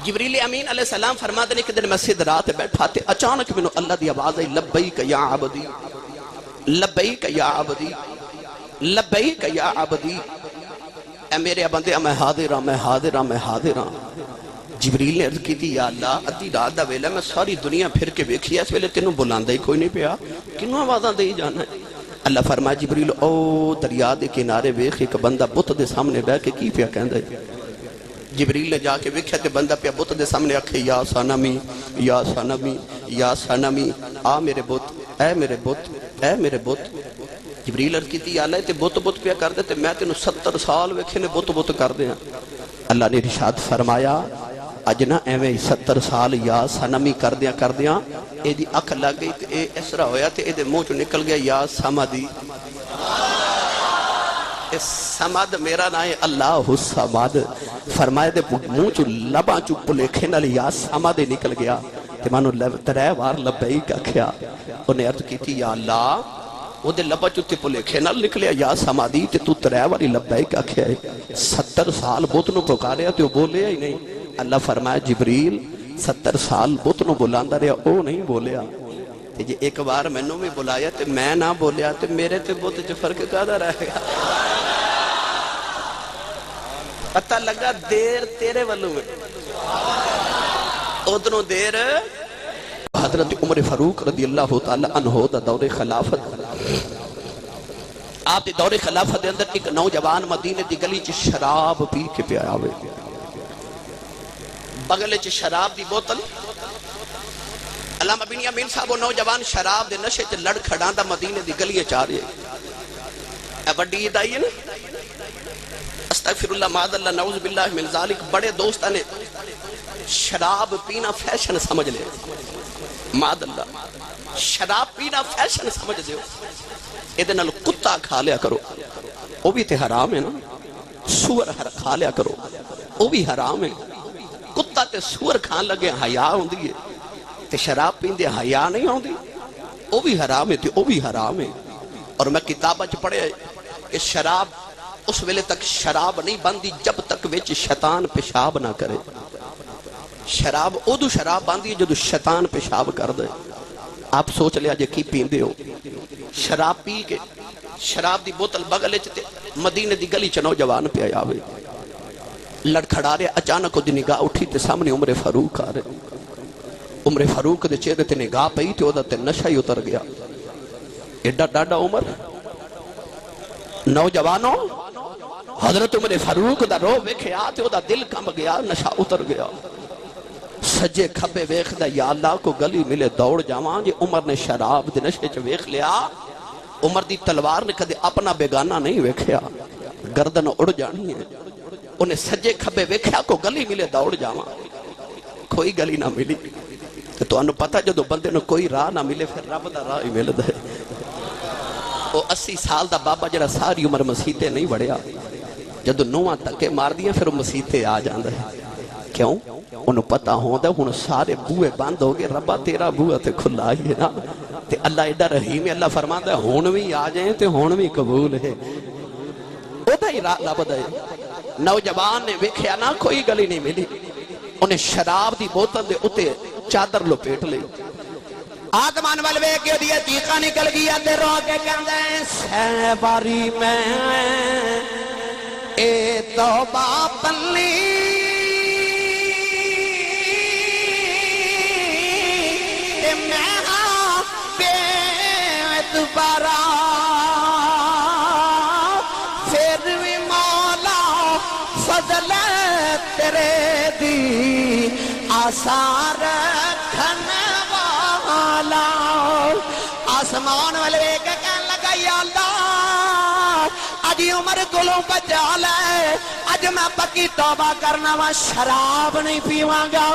جبریل امین علیہ السلام فرماتے ہیں کہ دن مسجد رات بیٹھا تھے، اچانک میں اللہ دی آواز آئی، لبیک یا عبدی، لبیک یا عبدی، لبیک یا عبدی، اے میرے بندے میں حاضر ہاں، میں حاضر ہاں، میں حاضر ہاں۔ جبریل نے عرض کی تھی، یا اللہ ادھی رات دا ویلا میں ساری دنیا پھر کے ویکھی، اس ویلے تینوں بلاندہ ہی کوئی نہیں پیا، کنوں آوازاں دے جانا ہے؟ اللہ فرمایا جبریل او دریا دے کنارے ویکھ ایک بندہ بت دے سامنے بیٹھ کے کی پیا کہندا ہے؟ جبریل نے جا کے ویکھیا تے بندہ پیا بت دے سامنے آکھے، یا صنمی، یا صنمی، یا صنمی، آ میرے بت، اے میرے بت، اے میرے بت۔ جبریل عرض کی تھی، یا اللہ تے بت بت پیا کر دے تے میں تینوں 70 سال ویکھے نے بت بت کر دیا۔ اللہ نے ارشاد فرمایا اج نہ ایویں 70 سال یا صنمی کر دیا اے دی اکھ لگ گئی تے اے اس طرح ہویا تے اے دے منہ چوں نکل گیا یا سمدی۔ سمد میرا نام ہے اللہ الصمد، فرمائے دے منہ چوں لباں چوں پلیکھے نال یا سمد نکل گیا تے مانو 3 بار لبیک آکھیا۔ انہیں عرض کی تھی، یا اللہ وہ دے لباں چوں تے پلیکھے نال نکلیا یا سمدی تے تو 3 بار لبیک آکھیا ہے، 70 سال بت نو پکاریا تے وہ بولیا ہی نہیں۔ اللہ فرمایا جبریل 70 سال بت نو بلاندا رہیا، او نہیں بولیا تے جے ایک بار مینوں بھی بلایا تے میں نہ بولیا تے میرے تے بت چ فرق کادا رہ گیا؟ پتہ لگا دیر تیرے والوں میں، ادھروں دیر حضرت عمر فاروق رضی اللہ تعالی عنہ دا دور خلافت، آپ دے دور خلافت دے اندر ایک نوجوان مدینے دی گلی چ شراب پی کے پیا آوے، بغل چ شراب دی بوتل، علامہ بن یامین صاحب وہ نوجوان شراب دے نشے چ لڑ کھڑاندا مدینے دی گلیاں چ آ رہے، اے بڑی عید آئی ہے نا، استغفر اللہ معاذ اللہ نعوذ باللہ من ذالک، بڑے دوستہ نے شراب پینا فیشن سمجھ لے، معاذ اللہ شراب پینا فیشن سمجھ دے، ایدے نال کتا کھا لیا کرو، وہ بھی تے حرام ہے نا، سور کھا لیا کرو، وہ بھی حرام ہے، کتا تے سور کھان لگے حیا ہوندی ہے تے شراب پیندے حیا نہیں ہوندی، وہ بھی حرام ہے تے وہ بھی حرام ہے۔ اور میں کتابہ چ پڑھے کہ شراب اس ویلے تک شراب نہیں بندی جب تک وچ شیطان پیشاب نہ کرے، شراب ادو شراب باندھی جدو شیطان پیشاب کر دے۔ آپ سوچ لیا جے کی پیندے ہو، شراب پی کے شراب دی بوتل بغلے چتے مدینے دی گلی چ نوجوان پہ آوے، لڑکھڑا رہے، اچانک وہ دی نگاہ اٹھی تے سامنے عمر فاروق آ رہے، عمر فاروق دے چہرے تے نگاہ پئی تے اودا تے نشہ ہی اتر گیا، ایڈا ڈاڈا عمر نوجوانوں حضرت عمر فاروق دا رو ویکھیا تے اودا دل کم گیا، نشہ اتر گیا، سجے کھبے ویکھ دا یا اللہ کو گلی ملے دوڑ جاواں، جے عمر نے شراب دے نشے چ ویکھ لیا، عمر دی تلوار نے کدے اپنا بیگانہ نہیں ویکھیا، گردن اڑ جانی ہے، انہیں سجے کھبے ویکھیا کو گلی ملے دوڑ جاواں، کوئی گلی نہ ملی، تو انہوں پتہ جدو بندے نو کوئی راہ نہ ملے پھر رب دا راہ ہی مل دے۔ وہ 80 سال دا بابا جڑا ساری عمر مسیطے نہیں بڑھیا، جدو نوہ تکے مار دیا پھر وہ مسیطے آ جاندے ہیں، کیوں؟ انہوں پتہ ہوندہ انہوں سارے بوئے بند ہو گئے، ربا تیرا بوئے تے کھلا ہی ہے نا، تے اللہ ایڈا رحیم ہے، اللہ فرماتا ہے ہونوی آ جائیں تے ہونوی قبول ہے، او دا ہی راہ لابد ہے۔ نوجوان نے ویکھیا نا کوئی گلی نہیں ملی، انہیں شراب دی بوتل دے اتے چادر لو پیٹ لے، آدمان والوے کے دیئے تیقہ نکل گیا تے رو کے کہندے سہ باری میں اے توبہ پلی تے میں ہاں بے اعتبارا پھر بھی مولا فضل تیرے دی آثار کھن والا، آسمان والے کے کہنے لگا یا اللہ اجی عمر گلوں بچا لے، اج میں پکی توبہ کرنا وا شراب نہیں پیواں گا،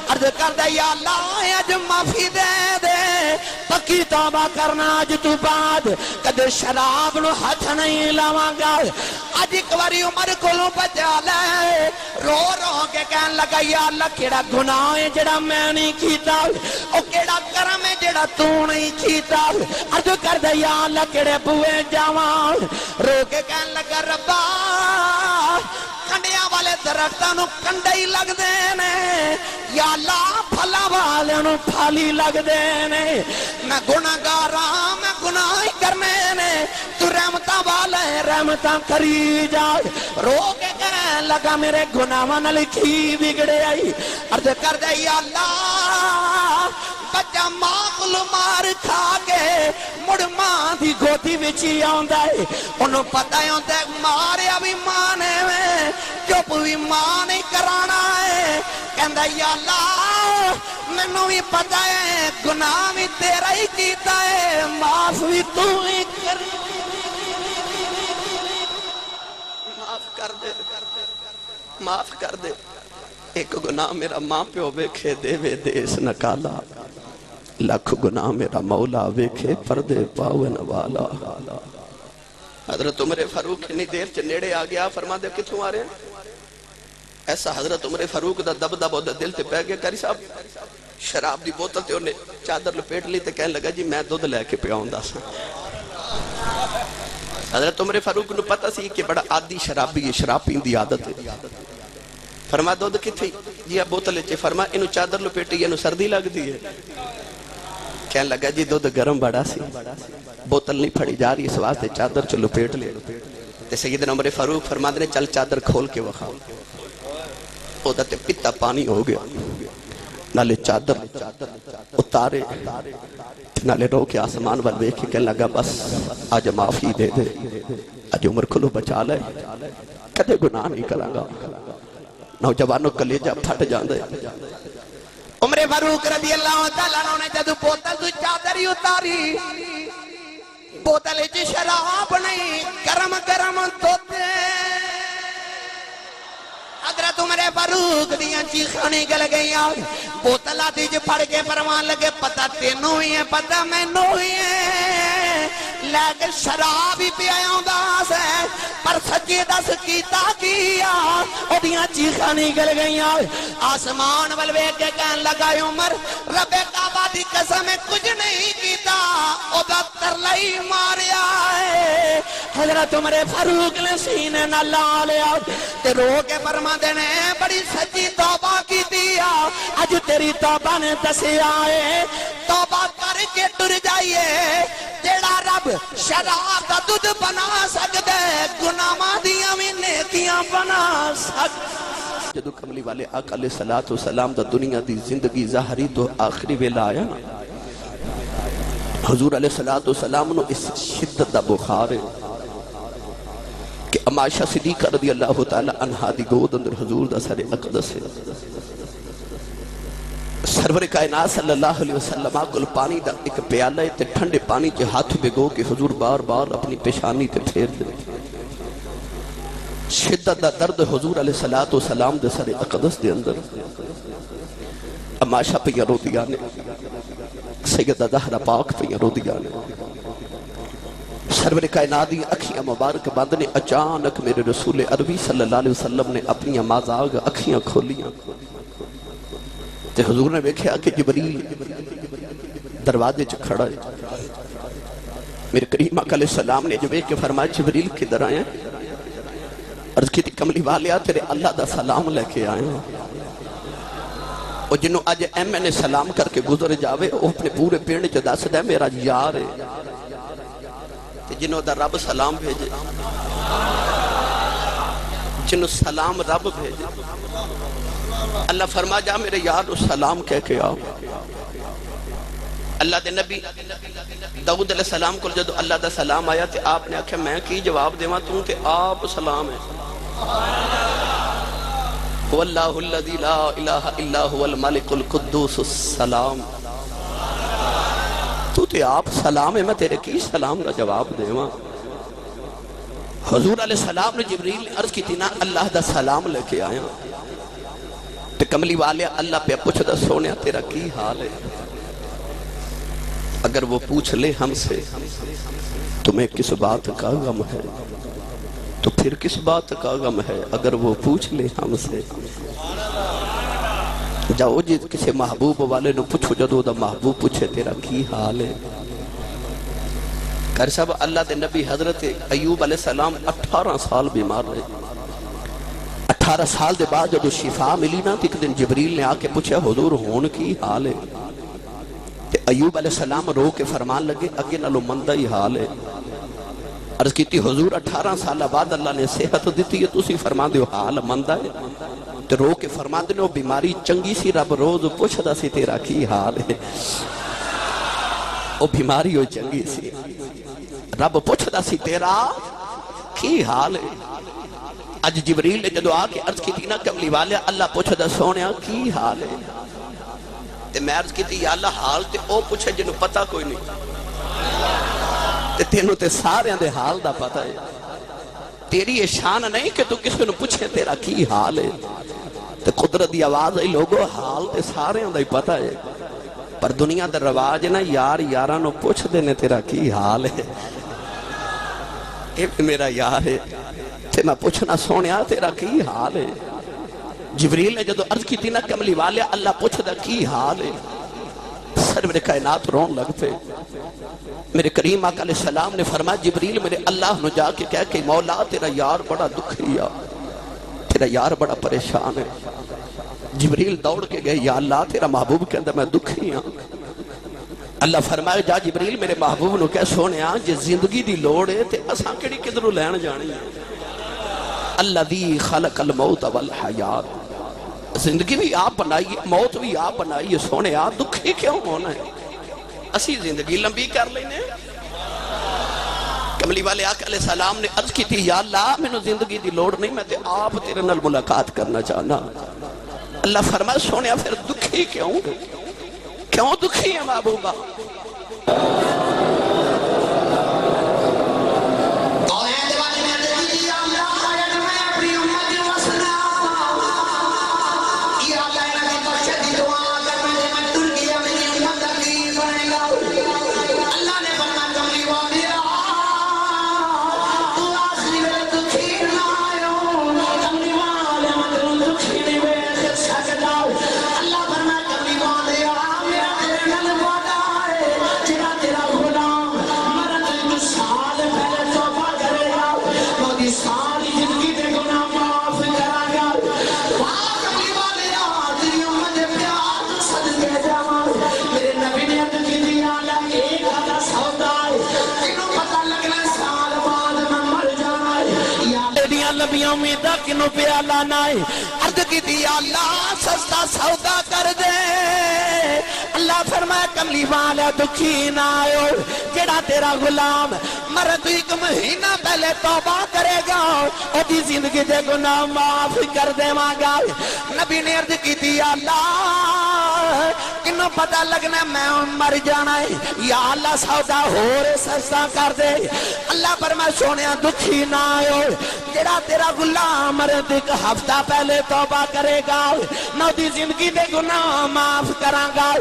عرض کر دے یا اللہ اج معافی دے دے، پکی توبہ کرنا اج تو بعد کدے شراب نو ہاتھ نہیں لاواں گا، اج ایک باری عمر گلوں بچا لے، رو رو کے کہنے لگا یا اللہ کیڑا گناہ ہے جڑا میں نہیں کیتا، او کیڑا کرم ہے جڑا تو نہیں کیتا، عرض کر دے یا اللہ کیڑے بوئے جاواں، رو کے کہنے لگا ربا کنڈیاں والے درختاں نو کنڈے ہی لگ دے نے، یا اللہ پھلا والے نو پھالی لگ دینے میں گناہگاراں میں گناہ ہی کرنے نے تو رحمتہ والے رحمتہ کری جائے رو کے کہنے لگا میرے گناہاں نال کی بگڑے آئی عرض کر دے یا اللہ بچہ ماں کلو مار کھا کے مڑ ماں دی گوتی وچی آندا ہے انہوں پتہ ہے ہوندے ماریا بھی ماں نے میں چپ بھی ماں نہیں کرانا ہے کہندا یا اللہ مینوں بھی پتہ ہے گناہ بھی تیرا ہی کیتا ہے معاف بھی تو ہی کر معاف کر دے ایک گناہ میرا ماں پیو ویکھے دے وے دیس نکالا لاکھ گناہ میرا مولا ویکھے پردے پاون والا حضرت عمر فاروق اتنی دیر چ نیڑے آ گیا فرما دے کتھوں آ رہے ہیں ایسا حضرت عمر فاروق دا دب دب دا دل تے پہ گیا کاری صاحب شراب دی بوتل تے انہیں چادر لپیٹ لی تے کہنے لگا جی میں دودھ لے کے پیاؤں دا سا حضرت عمر فاروق نو پتہ سی کہ بڑا عادی شرابی ہے شراب پین دی عادت ہے فرما دودھ کتھی جی اب بوتل چے فرما انہوں چادر لپیٹی انہوں سردی لگ دی ہے کہنے لگا جی دودھ گرم بڑا سی بوتل نہیں پھڑی جا رہی اس واسطے چادر چلو پیٹ لے تے سیدنا عمر فاروق فرما دے چل چادر کھول کے وخا او دا تے پتا پانی ہو گیا نالے چادر اتارے نالے رو کے آسمان ور دیکھے کہنے لگا بس آج معافی دے دے آج عمر کھلو بچا لے کدے گناہ نہیں کرا گا نوجوانوں کلیجہ پھٹ جان دے عمر فاروق رضی اللہ تعالیٰ نے جدو بوتل تو چادر ہی اتاری بوتل چ شراب نہیں گرم گرم دوتے حضرت عمر فاروق دیاں چیخاں نکل گئیاں بوتل آتی جو پھڑ کے فرمان لگے پتہ تینوں ہی ہے پتہ مینوں ہی ہے لیکن شراب ہی پہ آیا انداز ہے پر سچی دس کیتا کیا او دیاں چیخاں نکل گئیاں آسمان والوے کے کہن لگا عمر رب کعبہ دی قسم کچھ نہیں کیتا او دا ترلائی ماریا ہے حضرت عمر فاروق نے سینے نہ لا لیا تے رو کے فرما دینے بڑی سچی توبہ کی دیا آج تیری توبہ نے دسے آئے توبہ کر کے ٹر جائیے جیڑا رب شراب دا دودھ بنا سکتے گناہ دیاں میں نیکیاں بنا سکتے جدو کملی والے آقا علیہ السلام دا دنیا دی زندگی ظاہری تو آخری ویلا آیا نا حضور علیہ السلام نو اس شدت دا بخار ہے کہ عائشہ صدیقہ رضی اللہ تعالی عنہ دی گود اندر حضور دا سر اقدس ہے سرور کائنات صلی اللہ علیہ وسلم آکل پانی دا ایک پیالہ تے ٹھنڈے پانی کے ہاتھ بگو کہ حضور بار بار اپنی پیشانی تے پھیر دے شدت دا درد حضور علیہ السلام دے سر اقدس دے اندر عائشہ پہ رو دیا نے سیدہ زہرا پاک پہ رو دیا نے سرور کائنات دی اکھیاں مبارک بند نے اچانک میرے رسول عربی صلی اللہ علیہ وسلم نے اپنی مازاغ اکھیاں کھولیاں تے حضور نے دیکھا کہ جبریل دروازے چ کھڑا ہے میرے کریم آقا علیہ السلام نے جب ایک فرمایا جبریل کدھر آئے ہیں عرض کی تھی کملی والیا تیرے اللہ دا سلام لے کے آئے ہیں اور جنہوں آج ایم نے سلام کر کے گزر جاوے وہ اپنے پورے پیڑ چ دس دے میرا یار ہے جنہوں دا رب سلام بھیجے جنہوں سلام رب بھیجے اللہ فرما جا میرے یار سلام کہہ کے آؤ اللہ دے نبی داؤد علیہ السلام کو جدو اللہ دا سلام آیا تے آپ نے آکھا میں کی جواب دے ماں توں تے آپ سلام ہے واللہ الذی لا الہ الا هو الملک القدوس السلام تو تے آپ سلام ہے میں تیرے کی سلام کا جواب دے ماں حضور علیہ السلام نے جبریل نے عرض کی تھی نا اللہ دا سلام لے کے آیا تے کملی والے اللہ پہ پوچھ دا سونے تیرا کی حال ہے اگر وہ پوچھ لے ہم سے تمہیں کس بات کا غم ہے تو پھر کس بات کا غم ہے اگر وہ پوچھ لے ہم سے جاؤ جی کسی محبوب والے نو پوچھو جدو دا محبوب پوچھے تیرا کی حال ہے کر صاحب اللہ دے نبی حضرت ایوب علیہ السلام 18 سال بیمار رہے 18 سال دے بعد جب شفا ملی نا تو ایک دن جبریل نے آ کے پوچھا حضور ہون کی حال ہے؟ تے ایوب علیہ السلام رو کے فرمان لگے اگے نالو مندہ ہی حال ہے۔ عرض کیتی حضور 18 سال بعد اللہ نے صحت دیتی ہے تسی فرما دیو حال مندہ ہے؟ تے رو کے فرما دینے وہ بیماری چنگی سی رب روز پوچھدا سی تیرا کی حال ہے، وہ بیماری ہو چنگی سی رب پوچھدا سی تیرا کی حال ہے۔ اج جبریل نے جدو آ کے عرض کی تھی نا کملی والے اللہ پوچھدا سونیا کی حال ہے؟ تے میں عرض کی تھی یا اللہ حال تے او پوچھے جنہوں پتہ کوئی نہیں، تے تینوں تے سارے دے حال دا پتہ ہے، تیری یہ شان نہیں کہ تو کسی نے پوچھے تیرا کی حال ہے۔ تے قدرت دی آواز ہے لوگو حال تے سارے دا ہی پتہ ہے، پر دنیا دا رواج ہے نا یار یارانو پوچھ دینے تیرا کی حال ہے، اے میرا یار ہے تے میں پوچھنا سونیا تیرا کی حال ہے۔ جبریل نے جدو عرض کی تھی نا کملی والے اللہ پوچھدا کی حال ہے، سرور کائنات رون لگ پہ۔ میرے کریم آقا علیہ السلام نے فرمایا جبریل میرے اللہ نے جا کے کہہ کہ مولا تیرا یار بڑا دکھی ہے، تیرا یار بڑا پریشان ہے۔ جبریل دوڑ کے گئے یا اللہ تیرا محبوب کے اندر میں دکھی ہوں۔ اللہ فرمائے جا جبریل میرے محبوب نے کہہ سونے جے زندگی دی لوڑ ہے تے اساں کیڑی کدھروں لین جانی ہے؟ الذی خلق الموت والحیات، زندگی بھی آپ بنائی ہے موت بھی آپ بنائی ہے، سونے دکھی کیوں ہونا ہے؟ اسی زندگی لمبی کر لینے۔ کملی والے آقا علیہ السلام نے عرض کی تھی یا اللہ میں نے زندگی دی لوڑ نہیں، میں تے آپ تیرے نال ملاقات کرنا چاہنا۔ اللہ فرمائے سونے پھر دکھی کیوں دکھی ہے محبوبہ؟ امیدہ کنوں پہ اللہ نائے عرض کی دی اللہ سستا سودا کر دے۔ اللہ فرمائے کملی والا دکھی نہ آئے جڑا تیرا غلام مرد ایک مہینہ پہلے توبہ کرے گا او دی زندگی دے گناہ معاف کر دے مانگا۔ نبی نے عرض کی دی اللہ کنوں پتہ لگنا میں مر جانا ہے یا اللہ سودا ہو رے سستا کر دے۔ اللہ فرمائے سونے دکھی نہ آئے جڑا تیرا غلام مرد ایک ہفتہ پہلے توبہ کرے گا نو دی زندگی دے گناہ معاف کراں گا۔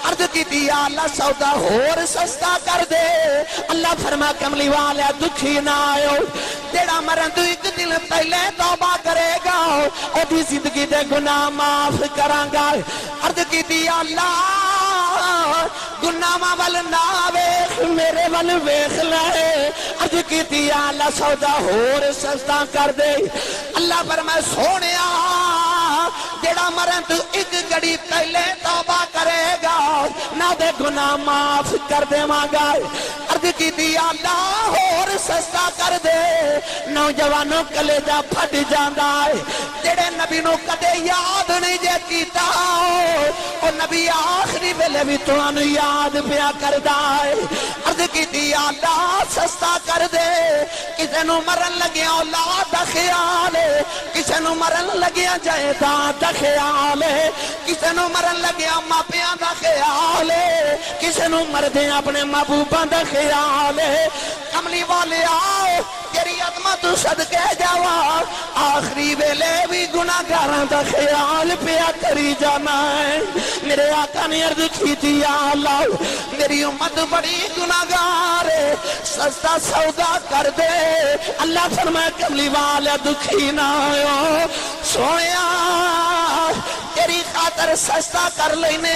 عرض کی دی اللہ سودا ہور سستا کر دے۔ اللہ فرما کملی والا دکھی نہ آئے جڑا مرد ایک دن پہلے توبہ کرے گا او دی زندگی دے گناہ معاف کراں گا۔ عرض کی دی اللہ گناہ وال نہ ویخ میرے وال ویخ لے۔ عرض کی دی اللہ سودا ہور سستا کر دے۔ اللہ فرمائے سونیا جڑا مرد ایک گھڑی پہلے توبہ کرے گا نہ دے گناہ معاف کر دے مانگا۔ عرض کی دی اللہ ہور سستا کر دے۔ نوجوانوں کلیجہ پھٹ جاندہ ہے جڑے نبی نو کدے یاد نہیں جے کیتا او نبی آخری ویلے بھی تو انو یاد پیا کردہ ہے۔ عرض کی دی اللہ سستا کر دے۔ کسے نو مرن لگیا اولاد دا خیال ہے، کسے نو مرن لگیا جائیداد دا خیال ہے، کسے نو مرن لگیا ماپیاں دا خیال ہے، کسے نو مردیں اپنے محبوباں دا خیال ہے۔ کملی والے آؤ تیری عظمت صدقے جاوا آخری ویلے بھی گناہگاراں دا خیال پیا کری جانا ہے۔ میرے آقا نے عرض کی تھی یا اللہ میری امت بڑی گناہگار ہے سستا سودا کر دے۔ اللہ فرمائے کملی والا دکھی نہ ہو سویا تیری خاطر سستا کر لینے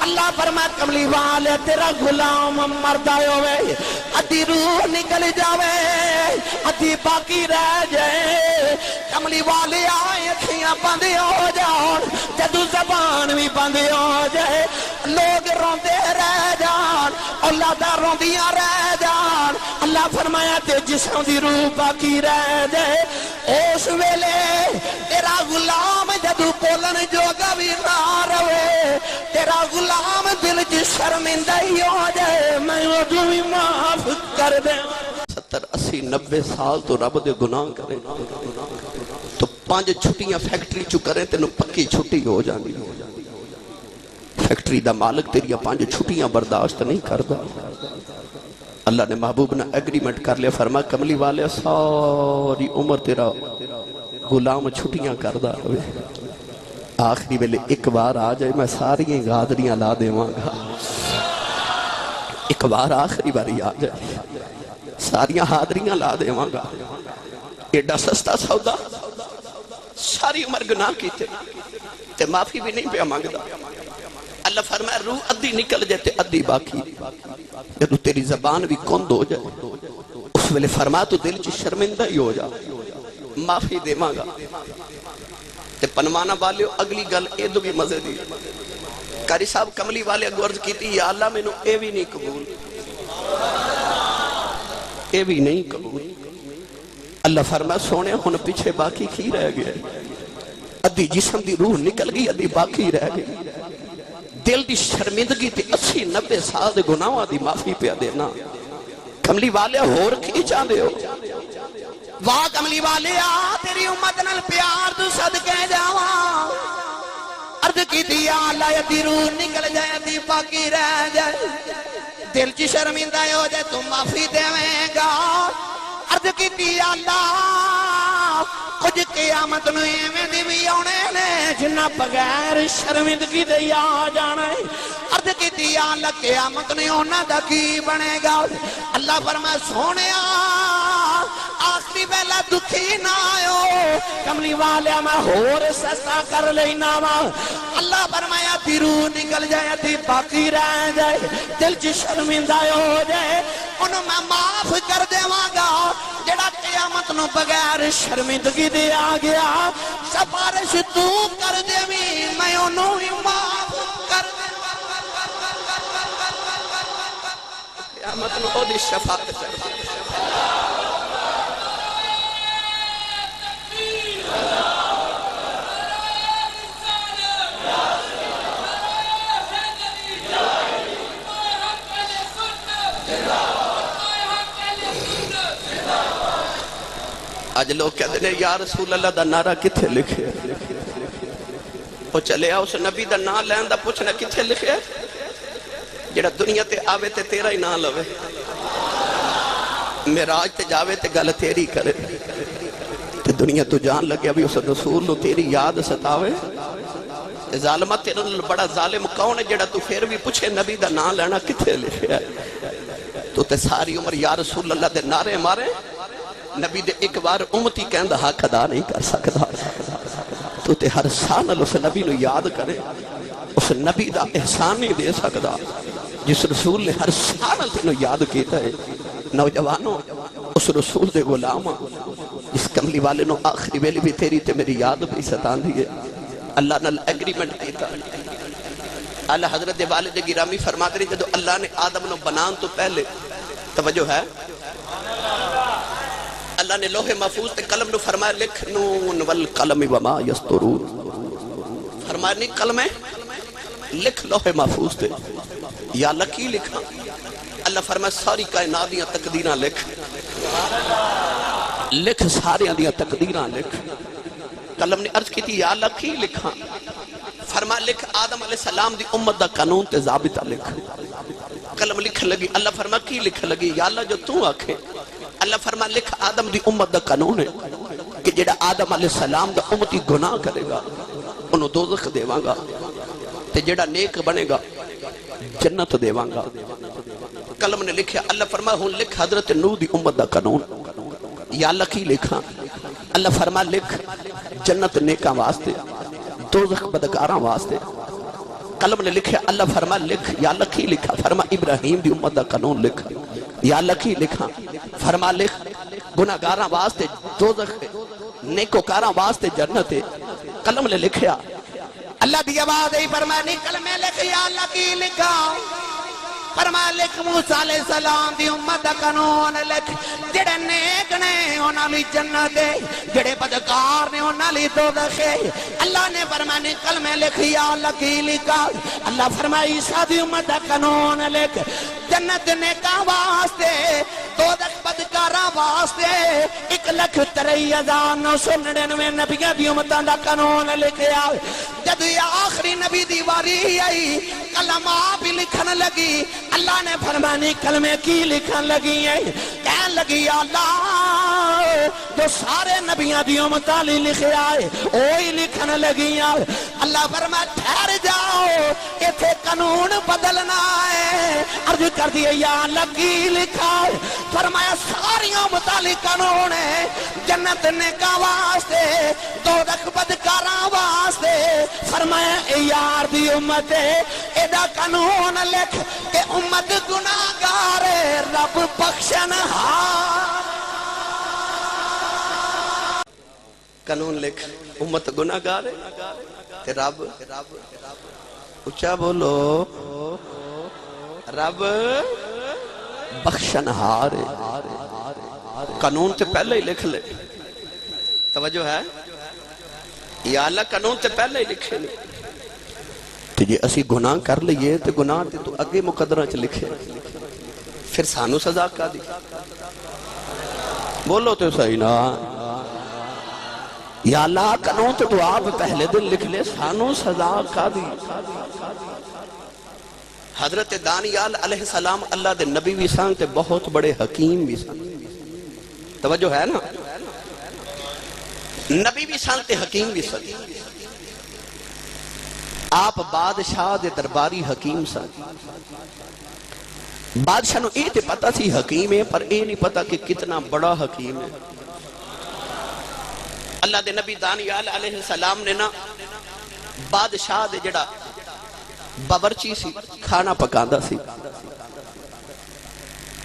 اللہ فرمائے کملی والے تیرا غلام مرد آئے ہوئے ادھی روح نکل جاوے ادھی باقی رہ جائے۔ کملی والے آئے اکھیاں بند ہو جان جدو زبان بھی بند ہو جائے لوگ روندے رہ جان اللہ دا روندیاں رہ جان اللہ فرمایا تے جسم دی روح باقی رہ جائے اس ویلے تیرا غلام جدو بولن جوگا بھی نہ رہے تیرا غلام دل چ شرمندہ ہی ہو جائے میں وہ بھی معاف کر دیں 70 80 90 سال تو رب دے گناہ کرے تو 5 چھٹیاں فیکٹری چو کریں تینوں پکی چھٹی ہو جانی فیکٹری دا مالک تیری 5 چھٹیاں برداشت نہیں کردا اللہ نے محبوب نے ایگریمنٹ کر لیا فرما کملی والے ساری عمر تیرا غلام چھٹیاں کردا رہے آخری ویلے ایک بار آ جائے میں ساری غادریاں لا دیواں گا ایک بار آخری باری آ جائے ساریاں حاضریاں لا دیواں گا ایڈا سستا سودا ساری عمر گناہ کی تے معافی بھی نہیں پیا مانگدا اللہ فرمایا روح ادھی نکل جاتے ادھی باقی جب تیری زبان بھی کند ہو جائے اس ویلے فرما تو دل چ شرمندہ ہی ہو جا معافی دیواں گا تے پنوانا والے اگلی گل اے دو بھی مزے دی قاری صاحب کملی والے اگو عرض کی تھی یا اللہ میں نو اے بھی نہیں قبول اے بھی نہیں قبول اللہ فرمایا سونے ہن پیچھے باقی کی رہ گئے ادھی جسم دی روح نکل گئی ادھی باقی رہ گئی دل دی شرمندگی تے 80 90 سال دے گناہاں دی معافی پیا دینا کملی والے ہور کی چاہندے ہو واہ کملی والے آ تیری امت نال پیار تو صدقے جاواں عرض کی دیا اللہ ادھی روح نکل جائے ادھی باقی رہ جائے دل چ شرمندہ ہو جائے تو معافی دیویں گا عرض کی دیا اللہ کچھ قیامت نو ایویں دی بھی آنے نے جنہ بغیر شرمندگی دے آ جانا ہے عرض کی دیا اللہ قیامت نو اونا دا کی بنے گا اللہ فرمائے سونیا آخری ویلا دکھی نہ آئو کملی والے میں ہور سستا کر لینا وا اللہ فرمایا تھی روح نکل جائے تھی باقی رہ جائے دل چ شرمندہ ہو جائے انہوں میں معاف کر دیواں گا جڑا قیامت نو بغیر شرمندگی دے آ گیا سفارش تو کر دیویں میں انہوں ہی معاف کر قیامت نو دی شفاعت کر آج لوگ کہتے ہیں یا رسول اللہ دا نعرہ کتھے لکھے وہ چلے اس نبی دا نام لین دا پوچھنا کتھے لکھے جڑا دنیا تے آوے تے تیرا ہی نام لوے معراج تے جاوے تے گل تیری کرے تے دنیا تو جان لگے ابھی اس رسول نو تیری یاد ستاوے ظالمہ تیرا بڑا ظالم کون ہے جڑا تو پھر بھی پوچھے نبی دا نام لینا کتھے لکھے تو تے ساری عمر یا رسول اللہ دے نعرے مارے نبی دے ایک بار امتی کہندہ حق ادا نہیں کر سکتا تو تے ہر سال اس نبی نو یاد کرے اس نبی دا احسان نہیں دے سکتا جس رسول نے ہر سال تینو یاد کیتا ہے نوجوانوں اس رسول دے غلام جس کملی والے نو آخری ویلی بھی تیری تے میری یاد بھی ستان دیئے اللہ نے ایگریمنٹ کیتا اللہ حضرت والد گرامی فرماتے ہیں جدو اللہ نے آدم نو بنان تو پہلے توجہ ہے اللہ نے لوح محفوظ تے قلم نو فرمایا لکھ نون والقلم وما یسطرون فرمایا نہیں قلم ہے لکھ لوح محفوظ تے یا اللہ کی لکھا اللہ فرمایا ساری کائنات دیاں تقدیراں لکھ لکھ سارے دیاں تقدیراں لکھ قلم نے عرض کی تھی یا اللہ کی لکھا فرمایا لکھ آدم علیہ السلام دی امت دا قانون تے ضابطہ لکھ قلم لکھ لگی اللہ فرمایا کی لکھ لگی یا اللہ جو تو آکھے اللہ فرمایا لکھ آدم دی امت دا قانون ہے کہ جڑا آدم علیہ السلام دا امتی گناہ کرے گا انہوں دوزخ دیواں گا تے جڑا نیک بنے گا جنت دیواں گا قلم نے لکھیا اللہ فرمایا ہوں لکھ حضرت نوح دی امت دا قانون یا اللہ کی لکھا اللہ فرمایا لکھ جنت نیکاں واسطے دوزخ بدکاراں واسطے قلم نے لکھیا اللہ فرمایا لکھ یا اللہ کی لکھا فرمایا ابراہیم دی امت دا قانون لکھ یا اللہ کی لکھا فرما لکھ گناہگاراں واسطے دوزخ نیکوکاراں واسطے جنت ہے قلم نے لکھیا اللہ دی آواز ہے فرمانی کلمے لکھیا اللہ کی لکھا فرمایا لکھ موسیٰ علیہ السلام دی امت دا قانون لکھ جڑے نیک نے انہاں لی جنت ہے جڑے بدکار نے انہاں لی دوزخ ہے اللہ نے فرمایا کلمے لکھیا اللہ کی لکھا اللہ فرمایا عیسیٰ دی امت دا قانون لکھ جنت نیکاں واسطے دوزخ بدکاراں واسطے 1,93,999 نبیاں دی امتاں دا قانون لکھیا جب یہ آخری نبی دی واری آئی کلمہ بھی لکھن لگی اللہ نے فرمانی کلمے کی لکھن لگی ہیں کہن لگی اللہ جو سارے نبیاں دی امتاں لی لکھے آئے وہی لکھن لگی ہیں اللہ فرمایا ٹھہر جاؤ ایتھے قانون بدلنا ہے عرض کر دیا یا اللہ کی لکھا ہے فرمایا ساری امتاں لی قانون ہے جنت نیکاں واسطے دوزخ بدکاراں واسطے فرمایا اے یار دی امت ہے ایدہ قانون لکھ کہ امت گناہگار ہے رب بخشن ہار قانون لکھ امت گناہگار ہے تے رب اچھا بولو رب بخشن ہار ہے قانون تے پہلے ہی لکھ لے توجہ ہے یا اللہ قانون تے پہلے ہی لکھے نہیں تو جی اسی گناہ کر لئیے تو گناہ تے تو اگے مقدرہ چ لکھے پھر سانو سزا کا دی بولو تو صحیح نا یا اللہ قانون تو آپ پہلے دن لکھ لے سانو سزا کا دی حضرت دانیال علیہ السلام اللہ دے نبی بھی سان تے بہت بڑے حکیم بھی سان توجہ ہے نا نبی بھی سان تے حکیم بھی سان آپ بادشاہ دے درباری حکیم سان بادشاہ نو تے پتہ سی حکیم ہے پر نہیں پتہ کہ کتنا بڑا حکیم ہے اللہ دے نبی دانیال علیہ السلام نے نا بادشاہ دے جڑا باورچی سی کھانا پکاندا سی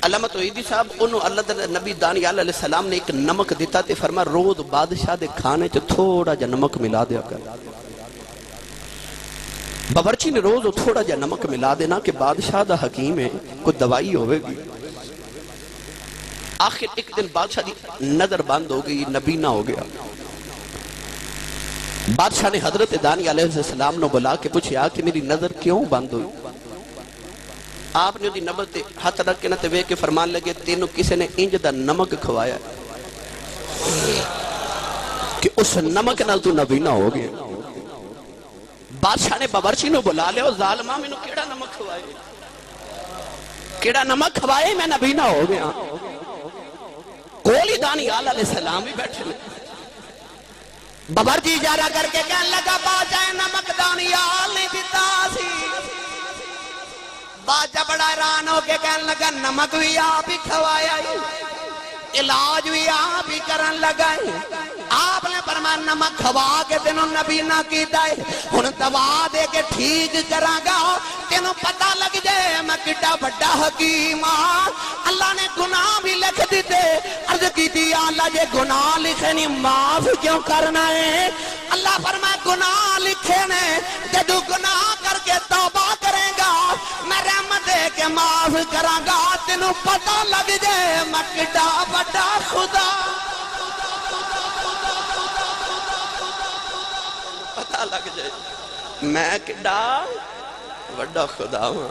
علامہ توحیدی صاحب انہوں اللہ دے نبی دانیال علیہ السلام نے ایک نمک دیتا تے فرما روز بادشاہ دے کھانے چ تھوڑا جا نمک ملا دیا کر باورچی نے روز تھوڑا جا نمک ملا دینا کہ بادشاہ دا حکیم ہے کوئی دوائی ہوئے گی آخر ایک دن بادشاہ دی نظر بند ہو گئی نبی نہ ہو گیا بادشاہ نے حضرت دانی علیہ السلام نے بلا کے پوچھا کہ میری نظر کیوں بند ہوئی آپ نے دی نظر تے ہاتھ رکھ کے نہ تے وے کے فرمان لگے تینوں کسے نے انج دا نمک کھوایا کہ اس نمک نال تو نبی نہ ہو گیا بادشاہ نے باورچی نو بلا لیا ظالمہ میں نو کیڑا نمک کھوائے کیڑا نمک کھوائے میں نبی نہ ہو گیا کولی دانیال علیہ السلام بھی بیٹھے لے باورچی اجارہ کر کے کہنے لگا بادشاہ نمک دانیال نہیں پیتا سی بادشاہ بڑا حیران ہو کے کہنے لگا نمک بھی آپ ہی کھوایا علاج بھی آپ ہی کرن لگا آپ نے فرمایا نمک کھوا کے تینوں نبی نہ کیتا ہے ہن دوا دے کے ٹھیک کراں گا تینوں پتہ لگ جائے میں کڈا بڑا حکیم ہاں اللہ نے گناہ بھی لکھ دیتے عرض کی دی اللہ یہ گناہ لکھے نہیں معاف کیوں کرنا ہے اللہ فرمائے گناہ لکھے نے جدو گناہ کر کے توبہ کرے گا میں رحمت دے کے معاف کراں گا تینوں پتہ لگ جائے میں کڈا بڑا خدا پتہ لگ جائے میں کڈا بڑا خدا ہوں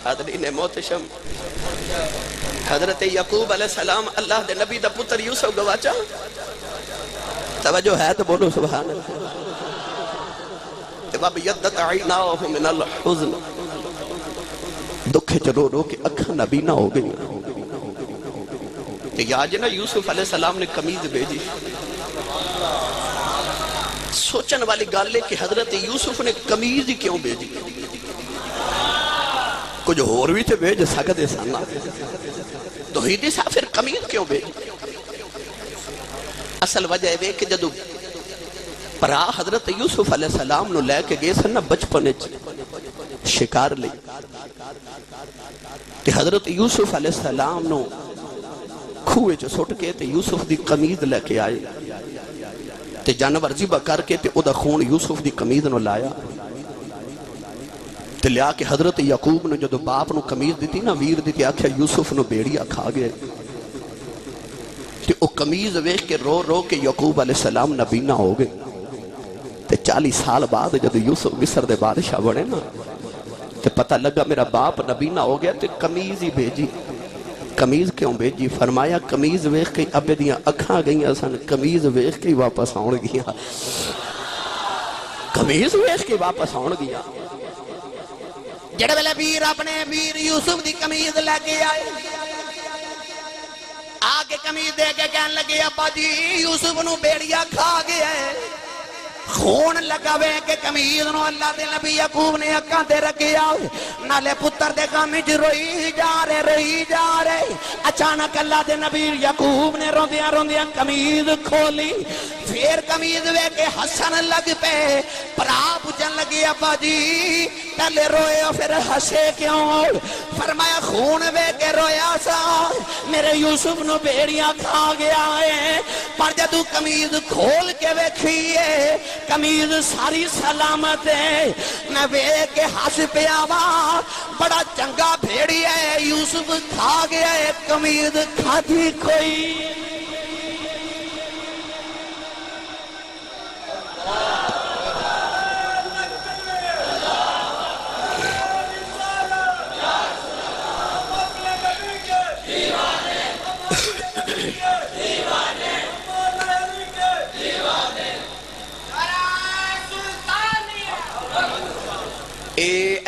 حضرین محتشم حضرت یعقوب علیہ السلام اللہ دے نبی دا پتر یوسف گواچا توجہ ہے تو بولو سبحان اللہ تباب یدت عیناہ من الحزن دکھے چلو رو کہ اکھا نبی نہ ہو گئی کہ یاجنا یوسف علیہ السلام نے قمیض بھیجی سوچن والی گالے کہ حضرت یوسف نے قمیض کیوں بھیجی کچھ اور بھی تھے بھیج سکتے سانا توحیدی صاحب پھر قمیض کیوں بھیجی اصل وجہ ہے کہ جدو پرا حضرت یوسف علیہ السلام نو لے کے گئے سن بچپنے شکار لئی کہ حضرت یوسف علیہ السلام نو کھوئے جو سٹ کے تے یوسف دی قمیض لے کے آئے تے جانور ذبح کر کے تے او دا خون یوسف دی قمیض نو لایا تے لیا کہ حضرت یعقوب نے جدو باپ نو قمیض دیتی نا ویر دیتی آکھیا یوسف نو بیڑیا کھا گئے تے او قمیض ویکھ کے رو رو کے یعقوب علیہ السلام نبینا ہو گئے تے 40 سال بعد جدو یوسف مصر دے بادشاہ بنے نا تے پتہ لگا میرا باپ نبینا ہو گیا تے قمیض ہی بھیجی قمیض کیوں بھیجی فرمایا قمیض ویکھ کے ابے دیاں اکھاں گئیاں سن قمیض ویکھ کے واپس آن گیا قمیض ویکھ کے واپس آن گیا جڑے ویلے ویر اپنے ویر یوسف دی قمیض لے کے آئے آگے قمیض دے کے کہنے لگے ابا جی یوسف نو بیڑیا کھا گیا ہے خون لگاوے کہ قمیض نو اللہ دے نبی یعقوب نے اکاں تے رکھیا نالے پتر دے غم وچ روئی جا رہے اچانک اللہ دے نبی یعقوب نے روندیاں روندیاں قمیض کھولی پھر قمیض وے کے ہسن لگ پے پرا پوچھن لگی ابا جی پہلے روئے پھر ہسے کیوں فرمایا خون وے کے رویا سا میرے یوسف نو بیڑیاں کھا گیا ہے پر جدو قمیض کھول کے ویکھیے قمیض ساری سلامت ہے میں ویکھ کے ہس پیا وا بڑا چنگا بھیڑی ہے یوسف کھا گیا ہے قمیض کھادی کوئی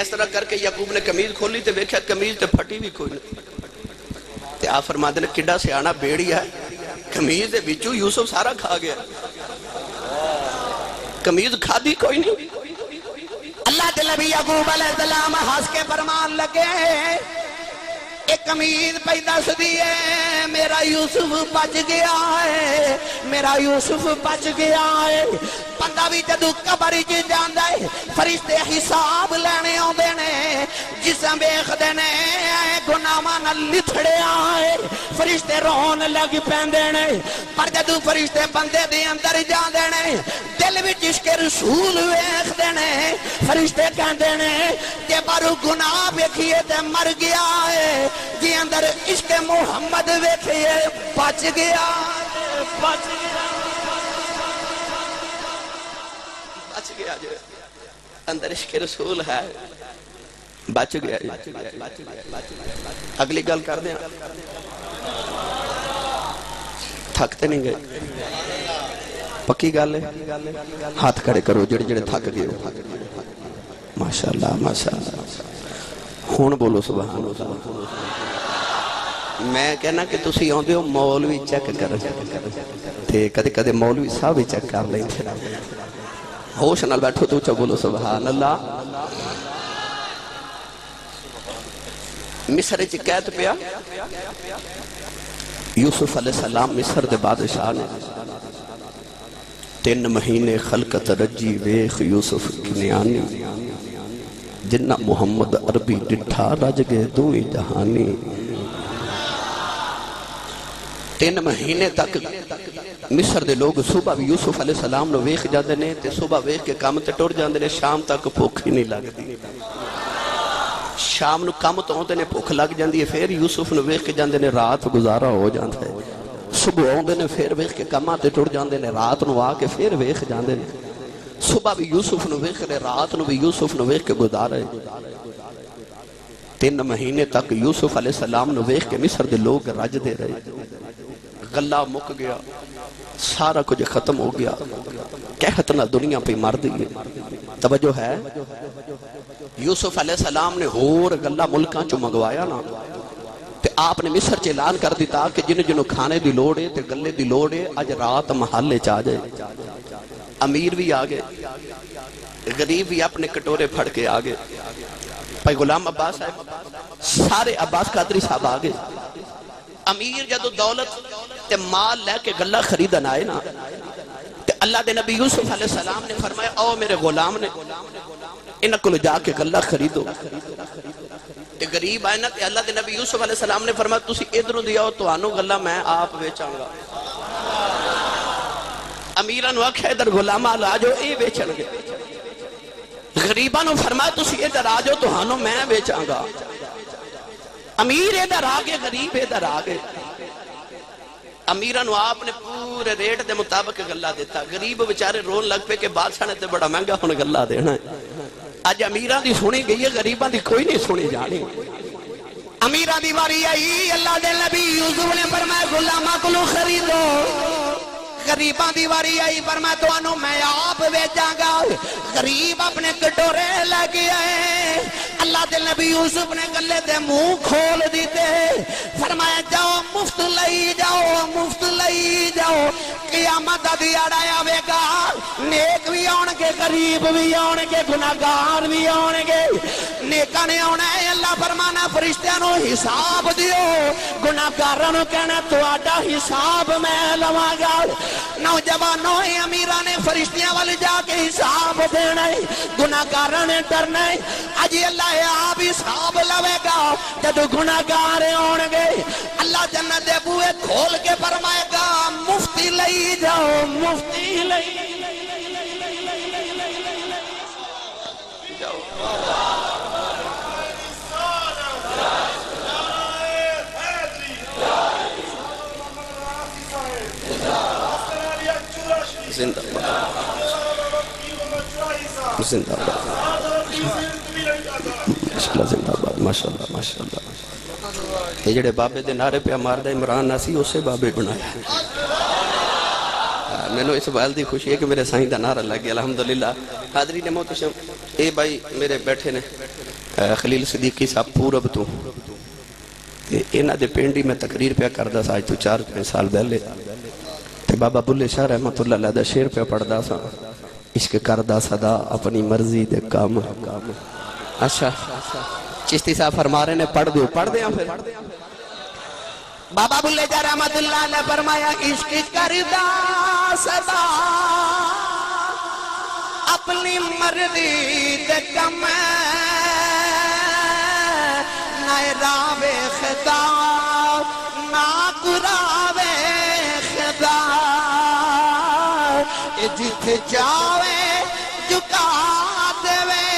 اس طرح کر کے یعقوب نے قمیض کھولی تے ویکھیا قمیض تے پھٹی بھی کوئی نہیں تے آپ فرماتے نے کڈا سیانا بیڑی ہے قمیض دے وچوں یوسف سارا کھا گیا قمیض کھادی کوئی نہیں اللہ دے نبی یعقوب علیہ السلام ہنس کے فرمان لگے ایک قمیض پہ دس دیے میرا یوسف بچ گیا ہے میرا یوسف بچ گیا ہے بندہ بھی جدو قبر وچ جاندا ہے فرشتے حساب لینے آندے نے جسم ویکھدے نے گناہاں نال لتھڑیا ہے فرشتے رون لگ پیندے نے پر جدو فرشتے بندے دے اندر جاندے نے دل وچ عشق رسول ویکھدے نے فرشتے کہندے نے کہ بارو گناہ ویکھیے تے مر گیا ہے جی اندر عشق محمد ویکھیے بچ گیا بچ گیا بچ گیا جو اندر عشق رسول ہے بچ گیا اگلی گل کر دیں تھکتے نہیں گئے پکی گل ہے ہاتھ کھڑے کرو جڑے جڑے تھک گئے ماشاءاللہ ماشاءاللہ ہون بولو سبحان اللہ میں کہنا کہ تسی آندے ہو مولوی چیک کر تے کدے کدے مولوی صاحب ہی چیک کر لیں تھے ہوش نال بیٹھو تو چا بولو سبحان اللہ مصر چ قید پیا یوسف علیہ السلام مصر دے بادشاہ نے 3 مہینے خلقت رجی ویخ یوسف کنیانی جنہ محمد عربی ڈٹھا رج گئے دوئی جہانی 3 مہینے تک مصر دے لوگ صبح بھی یوسف علیہ السلام نو ویخ جاندے نے تے صبح ویخ کے کام تے ٹر جاندے نے شام تک بھوک ہی نہیں لگتی شام نو کام تو ہوندے نے بھوک لگ جاندی ہے پھر یوسف نو ویخ کے جاندے نے رات گزارا ہو جاندا ہے صبح ہوندے نے پھر ویخ کے کام تے ٹر جاندے نے رات نو آ کے پھر ویخ جاندے نے صبح بھی یوسف نو ویخ رہے رات نو بھی یوسف نو ویخ کے گزارے 3 مہینے تک یوسف علیہ السلام نو ویخ کے مصر دے لوگ رج دے رہے غلہ مک گیا سارا کچھ ختم ہو گیا کہت نہ دنیا پہ مر دیئے توجہ ہے یوسف علیہ السلام نے ہور غلہ ملکاں چو منگوایا نا تے آپ نے مصر چ اعلان کر دیتا کہ جن جنوں کھانے دی لوڑ ہے تے گلے دی لوڑ ہے اج رات محلے چاہ جائے امیر بھی آگے غریب بھی اپنے کٹورے پھڑ کے آگے بھائی غلام عباس صاحب سارے عباس قادری صاحب آگے امیر جدو دولت تے مال لے کے گلہ خریدن آئے نا تے اللہ دے نبی یوسف علیہ السلام نے فرمایا او میرے غلام نے انہاں کو جا کے گلہ خریدو تے غریب آئے نا تے اللہ دے نبی یوسف علیہ السلام نے فرمایا تسی ادھروں دیا ہو تو آنو گلہ میں آپ بیچاں گا امیرہ نو آکھے ادھر غلامہ لا جو اے بیچن گے غریبہ نو فرمایا تسی ادھر آ جو تو ہانو میں بیچاں گا امیر ادھر آگے غریب ادھر آگے امیرہ نو آپ نے پورے ریٹ دے مطابق گلہ دیتا غریب بچارے رون لگ پہ کہ بادشاہ نے تے بڑا مہنگا ہونے گلہ دینا ہے آج امیرہ دی سنی گئی ہے غریبہ دی کوئی نہیں سنی جانی امیرہ دی باری آئی اللہ دے نبی یوسف نے فرمایا غلامہ کلو خریدو غریباں دی واری آئی فرمایا تو انو میں آپ بیچاں گا غریب اپنے کٹورے لگے آئے اللہ دے نبی یوسف نے گلے دے منہ کھول دیتے فرمایا جاؤ مفت لئی جاؤ قیامت دی اڑایا وے گا نیک بھی آن کے غریب بھی آن کے گناہگار بھی آن گے نیکاں نے آنا ہے اللہ فرمانا فرشتیاں نو حساب دیو گناہگاراں نو کہنا تہاڈا حساب میں لواں گا نوجوانوں امیراں نے فرشتیاں والے جا کے حساب دینا ہے گناہگاراں نے ڈرنا ہے اج اللہ آپ حساب لوے گا جب گناہگار ہون گے اللہ جنت دے بوئے کھول کے فرمائے گا مفتی لئی جاؤ مفتی لئی زندہ زندہ ماشاءاللہ زندہ باد ماشاءاللہ ماشاءاللہ یہ جڑے بابے دے نعرے پہ ماردہ عمران ناسی اسے بابے بنایا میں نے اس بات دی خوشی ہے کہ میرے سائیں دا نعرہ لگ گیا الحمدللہ حاضرین محترم اے بھائی میرے بیٹھے نے خلیل صدیقی صاحب پورب تو انہاں دے پینڈی میں تقریر پہ کردہ سا آج تو 4-5 سال پہلے تے بابا بلے شاہ رحمت اللہ علیہ دا شیر پہ پڑھدا سا عشق کردہ صدا اپنی مرضی دے کام اچھا چشتی صاحب فرما رہے نے پڑھ دیں پھر بابا بلے جا رحمت اللہ علیہ فرمایا عشق کردہ صدا اپنی مرضی دے کام نہ راوے خدا نہ قراوے خدا جت جاوے جکا دوے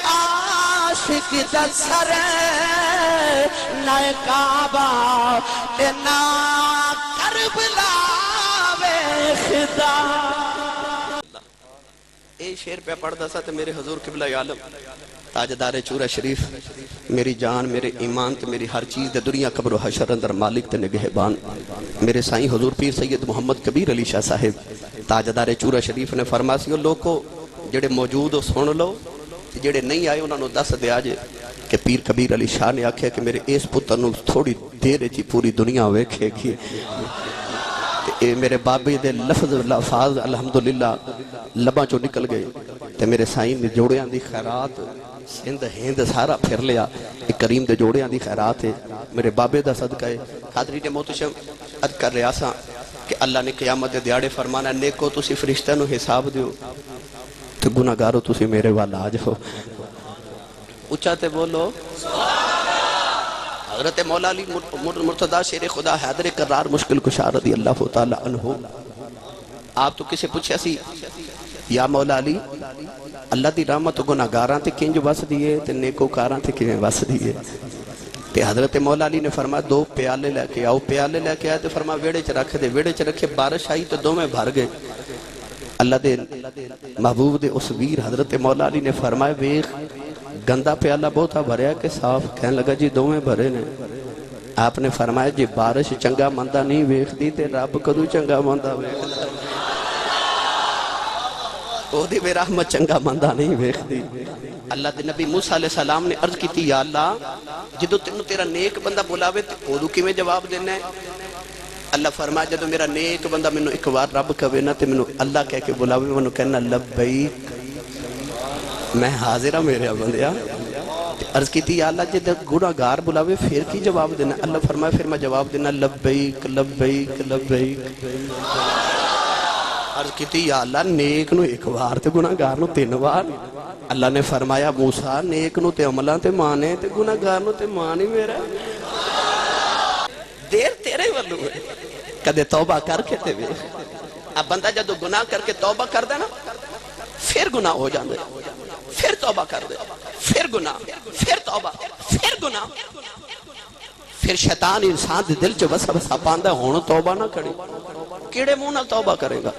عاشق دا سر نہ کعبہ نہ کربلا وے خدا اے شیر پہ پڑھ دا سا تے میرے حضور قبلہ عالم تاجدار چورہ شریف میری جان میرے ایمان تے میری ہر چیز دے دنیا قبر و حشر اندر مالک تے نگہبان میرے سائیں حضور پیر سید محمد کبیر علی شاہ صاحب تاجدار چورہ شریف نے فرماسیو لوگو جڑے موجود ہو سن لو جڑے نہیں آئے انہوں نے دس دیا جے کہ پیر کبیر علی شاہ نے آکھیا کہ میرے اس پتر نو تھوڑی دیر جی پوری دنیا ویکھے گی اے میرے بابے دے لفظ لفاظ الحمدللہ لباں چو نکل گئے تے میرے سائیں نے جوڑیاں دی خیرات سندھ ہند سارا پھر لیا ایک کریم دے جوڑیاں دی خیرات ہے میرے بابے دا صدقہ ہے حاضرین محترم عرض کر رہا سا کہ اللہ نے قیامت دے دیاڑے فرمانا نیکو تسی فرشتہ نو حساب دیو تو گناہگارو تسی میرے والا آ جاؤ اچھاتے بولو حضرت مولا علی مرتضی شیر خدا حیدر کرار مشکل کشا رضی اللہ تعالی عنہ آپ تو کسے پوچھے سی یا مولا علی اللہ دی رحمت گناہگاراں تے کنج وس دیئے تے نیکوکاراں تے کیویں وس دیئے تے حضرت مولا علی نے فرمایا 2 پیالے لے کے آؤ پیالے لے کے آئے تے فرمایا ویڑے چ رکھ دے ویڑے چ رکھے بارش آئی تو دوویں بھر گئے اللہ دے محبوب دے اس ویر حضرت مولا علی نے فرمایا ویخ گندہ پیالہ بہتا بھریا کہ صاف کہنے لگا جی دوویں بھرے نے آپ نے فرمایا جی بارش چنگا مندہ نہیں ویخ دی تے رب کدو چنگا مندہ ویخ دی او دی بے رحمت چنگا مندہ نہیں ویخ دی اللہ دے نبی موسیٰ علیہ السلام نے عرض کی تھی یا اللہ جدو تینو تیرا نیک بندہ بلاوے تے او دو کی میں جواب دینا ہے اللہ فرمایا جدو میرا نیک بندہ منو ایک بار رب کہوے نا تے منو اللہ کہہ کے بلاوے منو کہنا لبیک میں حاضرہ میرے بندیا عرض کی تھی یا اللہ جدو گناہگار بلاوے پھر کی جواب دینا اللہ فرمایا پھر میں جواب دینا لبیک لبیک لبیک عرض کی تھی یا اللہ نیک نو ایک بار تے گناہگار نو 3 بار اللہ نے فرمایا موسیٰ نیک نو تے عملہ تے مانے تے گناہگار نو تے مانی میرا دیر تیرے والو ہے کدے توبہ کر کے تے اب بندہ جدو گناہ کر کے توبہ کر دے نا پھر گناہ ہو جاندے پھر توبہ کر دے پھر گناہ پھر توبہ پھر گناہ پھر شیطان انسان دے دل چ وسوسہ پاندا ہن توبہ نہ کرے کیڑے منہ نال توبہ کرے گا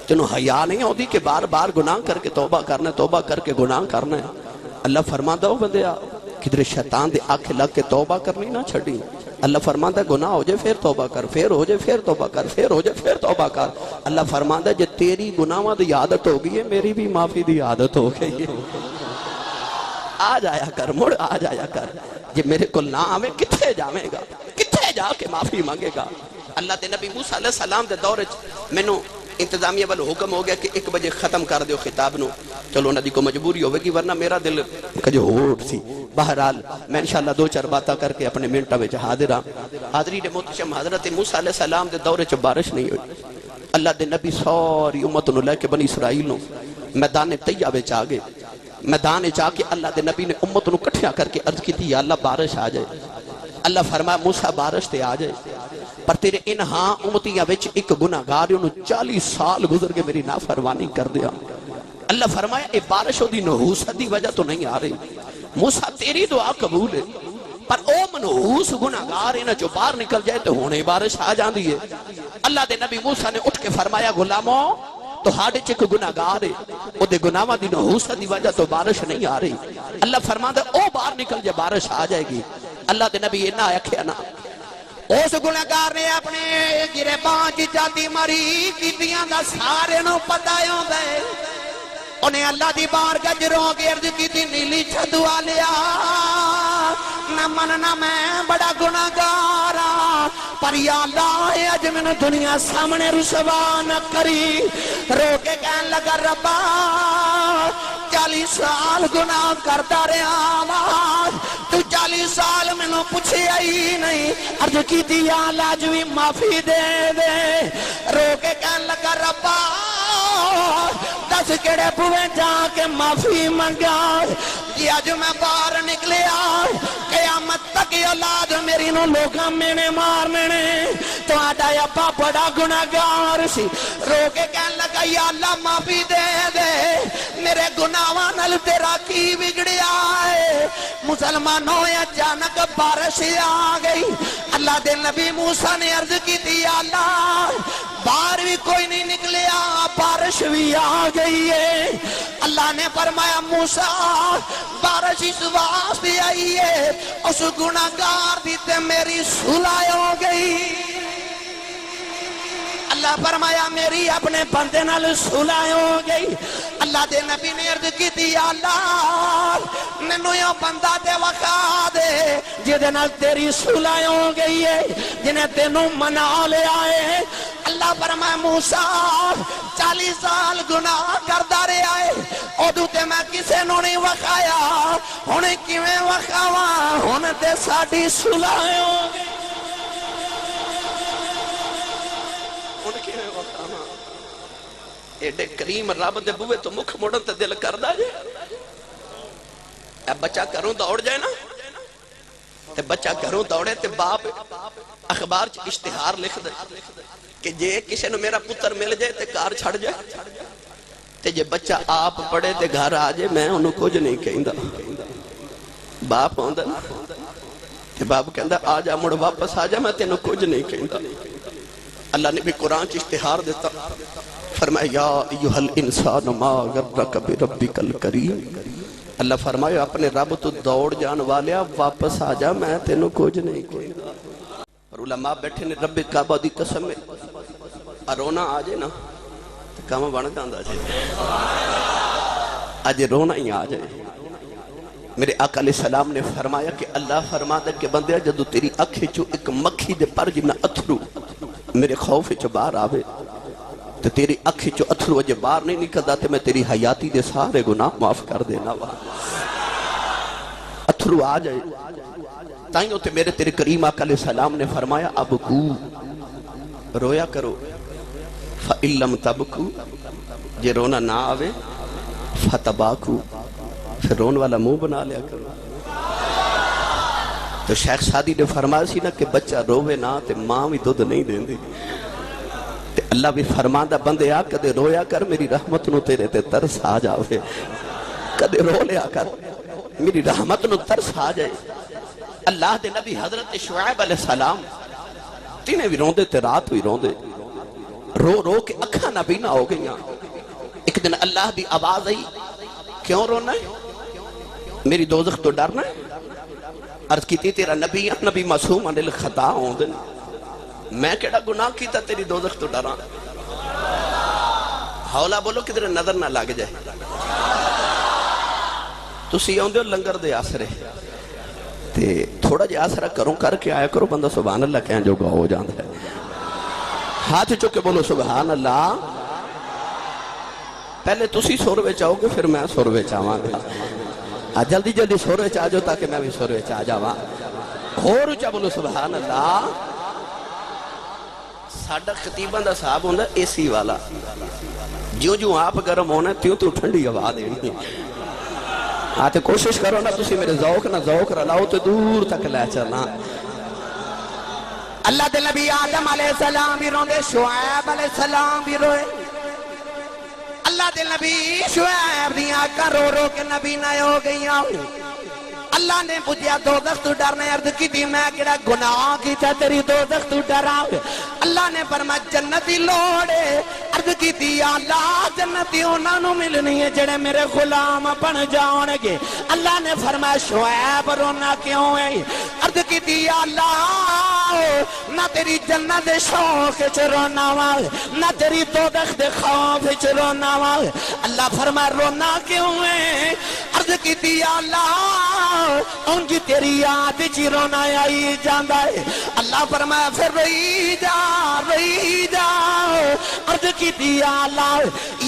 تینوں حیا نہیں ہوندی کہ بار بار گناہ کر کے توبہ کرنا ہے توبہ کر کے گناہ کرنا ہے اللہ فرماندا او بندیا کدھر شیطان دے آنکھ لگ کے توبہ کرنی نہ چھڑی اللہ فرماندا ہے گناہ ہو جائے پھر توبہ کر پھر ہو جائے پھر توبہ کر پھر ہو جائے پھر توبہ کر اللہ فرماندا ہے جے تیری گناہاں دی عادت ہو گئی ہے میری بھی معافی دی عادت ہو گئی ہے آ جایا کر مڑ آ جایا کر جے میرے کو نہ آوے کتھے جاویں گا کتھے جا کے معافی مانگے گا اللہ دے نبی موسیٰ علیہ السلام دے دور میں نو انتظامیہ والو حکم ہو گیا کہ 1 بجے ختم کر دیو خطاب نو چلو ندی کو مجبوری ہوئے گی ورنہ میرا دل کجھے ہوٹ سی بہرحال میں انشاءاللہ 2-4 باتاں کر کے اپنے منٹا میں حاضر ہاں حاضری دے محتشم حضرت موسیٰ علیہ السلام دے دور چ بارش نہیں ہوئی اللہ دے نبی ساری امت نو لے کے بنی اسرائیل نو میدان طیہ وچ آ گئے میدان وچ آ کے اللہ دے نبی نے امت نو کٹھیا کر کے عرض کی تھی یا اللہ بارش آ جائے اللہ فرمایا موسیٰ بارش تے آ جائے پر تیرے انہاں امتیاں وچ ایک گناہگار انہوں 40 سال گزر کے میری نافرمانی کر دیا اللہ فرمایا اے بارش ہو دی نحوست دی وجہ تو نہیں آ رہی موسیٰ تیری دعا قبول ہے پر او منحوس گناہگار انہاں جو باہر نکل جائے تو ہونے بارش آ جان دی ہے اللہ دے نبی موسیٰ نے اٹھ کے فرمایا غلاموں تو ہاڑے چک گناہگار ہے او دے گناہاں دی نحوست دی وجہ تو بارش نہیں آ رہی اللہ فرماتا ہے او باہر نکل جائے بارش آ جائے گی اللہ دے نبی انہاں آکھیا نا اس گناہگار نے اپنے گریباں چ جاتی مری کیتیاں دا سارے نو پتہ ہوندا ہے انہیں اللہ دی بارگاہ وچ رو کے عرض کیتی نیلی چھدو والیا نہ مننا میں بڑا گناہگار ہاں پر یا اللہ اج میں دنیا سامنے رسوا نہ کری رو کے کہن لگا ربا 40 سال گناہ کرتا رہا تو 40 سال میں نو پوچھے آئی نہیں عرض کی دیا لاج بھی معافی دے دے رو کے کہن لگا ربا 10 کڑے بوئے جا کے معافی منگا جی آج میں باہر نکلیا قیامت تک اولاد میری نو لوگاں میں نے مارنے تو آڈا ابا بڑا گناہگار سی رو کے کہن لگا یا اللہ معافی دے دے میرے گناہاں نال تیرا کی بگڑیا ہے مسلمانوں اچانک بارش آ گئی اللہ دے نبی موسیٰ نے عرض کی تھی یا اللہ باہر بھی کوئی نہیں نکلیا بارش بھی آ گئی ہے اللہ نے فرمایا موسیٰ بارش اس واسطے آئی ہے اس گناہگار دی تے میری صلح ہو گئی اللہ فرمایا میری اپنے بندے نال صلح ہو گئی اللہ دے نبی نے عرض کی تھی یا اللہ مینوں یہ بندہ تے وقا دے جدے نال تیری صلح ہو گئی ہے جنہیں تینوں منا لیا ہے اللہ فرمایا موسیٰ 40 سال گناہ کردا رہا ہے اودوں تے میں کسے نوں نہیں وقایا ہن کیویں وقاواں ہن تے ساڈی صلح ہو گئی ایڈے کریم رب دے بوئے تو مکھ موڑن تے دل کردہ جائے اب بچہ کروں دوڑ جائے نا تے بچہ کروں دوڑے تے باپ اخبار چ اشتہار لکھ دے کہ جے کسے نو میرا پتر مل جائے تے کار چھڑ جائے تے جے بچہ آپ پڑے تے گھر آ جائے میں انہوں کچھ نہیں کہندہ باپ ہوندہ نا تے باپ کہندہ آ جا مڑ واپس آ جا میں تینوں کچھ نہیں کہندہ اللہ نے بھی قرآن چ اشتہار دیتا فرمایا یا ایوہ الانسان ما غرک بربک الکریم اللہ فرمایا اپنے رب تو دوڑ جان والیا واپس آ جا میں تینوں کچھ نہیں کہندہ اور علماء بیٹھے نے رب کعبہ دی قسم میں رونا آ جائے نا تو کام بن جاندا جائے آج رونا ہی آ جائے میرے آقا علیہ السلام نے فرمایا کہ اللہ فرماتا کہ بندیا جدو تیری اکھے چو ایک مکھی دے پر جمنا اتھرو میرے خوف چو باہر آوے تو تیری اکھے چو اتھرو وجہ باہر نہیں نکلدا تے میں تیری حیاتی دے سارے گناہ معاف کر دینا اتھرو آ جائے تائیوں تے میرے تیرے کریم آقا علیہ السلام نے فرمایا ابکو رویا کرو فَإِن لَمْ تَبْكُوا جے رونا نہ آوے فَتَبَاكُوا پھر رون والا منہ بنا لیا کرو تو شیخ سادی نے فرمایا سی نا کہ بچہ روے نہ تے ماں بھی دودھ نہیں دین دی تے اللہ بھی فرماندا بندیا کدے رویا کر میری رحمت نو تیرے تے ترس آ جاوے، کدے رو لیا کر میری رحمت نو ترس آ جائے۔ اللہ دے نبی حضرت شعیب علیہ السلام تینے بھی روندے تے رات بھی روندے، رو رو کے اکھاں نبینا ہو گئیاں۔ ایک دن اللہ دی آواز آئی، کیوں رونا ہے؟ میری دوزخ تو ڈرنا ہے؟ عرض کی تھی تیرا نبی نبی معصوم عن الخطا ہوندن، میں کیڑا گناہ کیتا تیری دوزخ تو ڈرا؟ حولا بولو کدھر نظر نہ لگ جائے۔ تسی آؤندے ہو لنگر دے آسرے تے تھوڑا جے آسرا کروں کر کے آیا کرو، بندہ سبحان اللہ کہیں جو گا ہو جاندہ ہے۔ ہاتھ چکے بولو سبحان اللہ۔ پہلے تسی سوروے چاہو گے پھر میں سوروے چاہواں گا، جلدی جلدی سوروے چاہ جو تاکہ میں بھی سوروے چاہ جاواں۔ اور اچھا بولو سبحان اللہ۔ ساڑھا خطیبان دا صاحب ہوندہ اے سی والا، جو جو آپ گرم ہونا ہے تیوں تو ٹھنڈی ہوا دینی۔ آتے کوشش کرو نا تسی میرے ذوق نہ ذوق رلاؤ تو دور تک لے چلنا۔ اللہ دے نبی آدم علیہ السلام بھی روندے، شعیب علیہ السلام بھی روئے۔ اللہ دے نبی شعیب دیاں کا رو رو کے نبی نہ ہو گئیاں۔ اللہ نے پوچھیا دوزخ تو ڈرنے؟ عرض کی تھی میں کیڑا گناہ کی تھا تیری دوزخ تو ڈرا؟ اللہ نے فرمایا جنتی لوڑے۔ عرض کی تھی یا اللہ جنتی انہاں نو ملنی ہے جڑے میرے غلام بن جاؤں گے۔ اللہ نے فرمایا شعیب رونا کیوں ہے؟ عرض کی تھی یا اللہ نہ تیری جنت دے شوق وچ رونا وا، نہ تیری دوزخ دے خوف وچ رونا وا۔ اللہ فرمایا رونا کیوں ہے؟ عرض کی تھی یا اللہ ان کی تیری یاد چی رونا آئی جاندہ ہے۔ اللہ فرمایا پھر رہی جا رہی جا۔ عرض کی تھی یا اللہ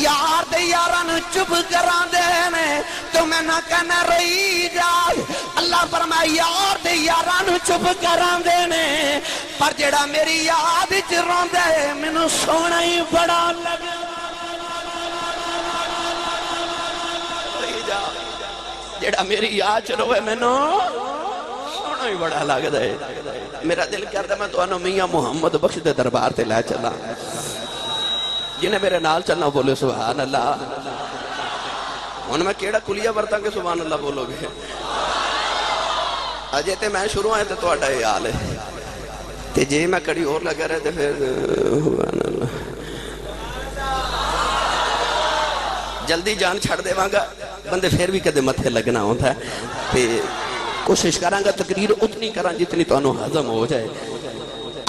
یار دے یاران چپ کران دینے تو میں نہ کہنا رہی جا۔ اللہ فرمایا یار دے یاران چپ کران دینے پر جڑا میری یاد چی رون دے مینوں سونا ہی بڑا لگا۔ جڑا میری یاد چروے میں نو سونا ہی بڑا لگ دے۔ میرا دل کرتا میں تو انہوں میاں محمد بخش دے دربار تے لے چلا، جنہیں میرے نال چلنا بولے سبحان اللہ۔ انہوں میں کیڑا کلیا برتا کہ سبحان اللہ بولو گے؟ اجے تے میں شروع آئے تے تو اڈا یہ حال ہے تے جے میں کڑی اور لگا رہے تے پھر سبحان اللہ جلدی جان چھڑ دے وانگا بندے پھر بھی کدے متھے لگنا ہوتا ہے تے کوشش کرانگا تقریر اتنی کران جتنی تو انہوں حضم ہو جائے۔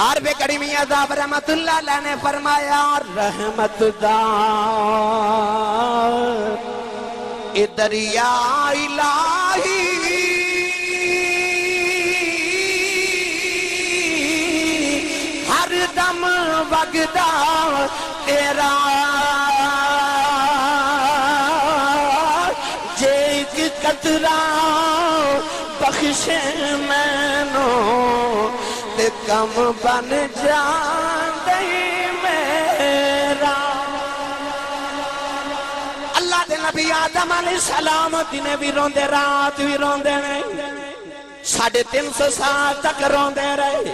عرب کریمی عذاب رحمت اللہ علیہ نے فرمایا رحمت دار اے دریا الہی ہر دم وگدا تیرا جے ایک قطرہ بخشے میں نو تے کم بن جان دے میرا۔ اللہ دے نبی آدم علیہ السلام دنے بھی روندے رات بھی روندے رہے، 350 سال تک روندے رہے۔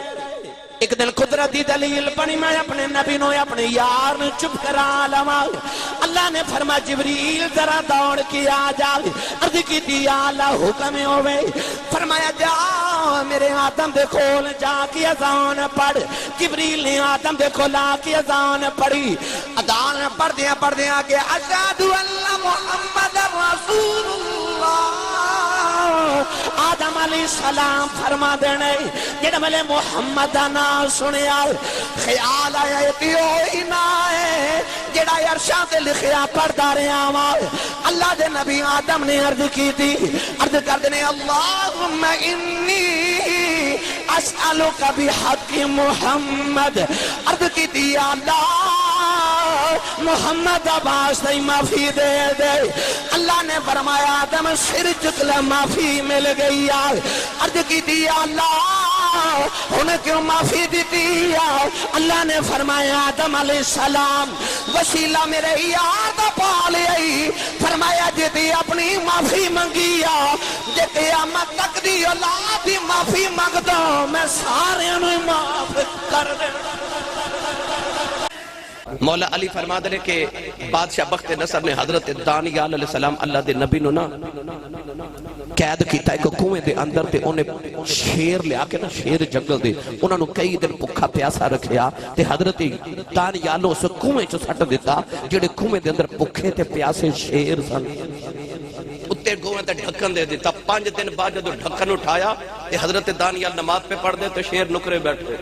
ایک دن قدرتی دلیل بنی میں اپنے نبی نو اپنے یار نو چپ کرا لواں۔ اللہ نے فرمایا جبریل ذرا دوڑ کے آ جا۔ عرض کی تھی یا اللہ حکم ہوئے؟ فرمایا جا میرے آدم دے کھول جا کے اذان پڑھ۔ جبریل نے آدم دے کھولا کے اذان پڑھی، اذان پڑھ دیا کہ اشہد ان محمد رسول اللہ۔ آدم علیہ السلام فرما دینے جڑا ملے محمد نام سنیا خیال آیا اتیو ہی نہ ہے جڑا عرشاں تے لکھیا پڑھدا رہیا وا۔ اللہ دے نبی آدم نے عرض کی تھی، عرض کر دینے اللہم انی اسألک بحق محمد۔ عرض کی تھی یا اللہ محمد عباس نے معافی دے دے۔ اللہ نے فرمایا آدم سر چکلا معافی مل گئی یار۔ عرض کی تھی یا اللہ انہیں کیوں معافی دیتی ہے؟ اللہ نے فرمایا آدم علیہ السلام وسیلہ میرے یاد پا لئی۔ فرمایا جیتی اپنی معافی منگی جے قیامت تک دی اولاد دی معافی منگ دو میں سارے انہیں معاف کر دے۔ مولا علی فرما دے کہ بادشاہ بخت نصر نے حضرت دانیال علیہ السلام اللہ دے نبی نو نا قید کیتا ایک کنویں دے اندر تے انہیں شیر لے آکے نا شیر جنگل دے انہوں نے کئی دن بھکھا پیاسا رکھیا تے حضرت دانیالو اس کنویں چو سٹ دیتا جڑے کنویں دے اندر بھکھے تے پیاسے شیر سن اتے گوئیں تے ڈھکن دے دیتا 5 دن بعد جدو ڈھکن اٹھایا تے حضرت دانیال نماز پہ پڑھ دے تو شیر نکرے بیٹھے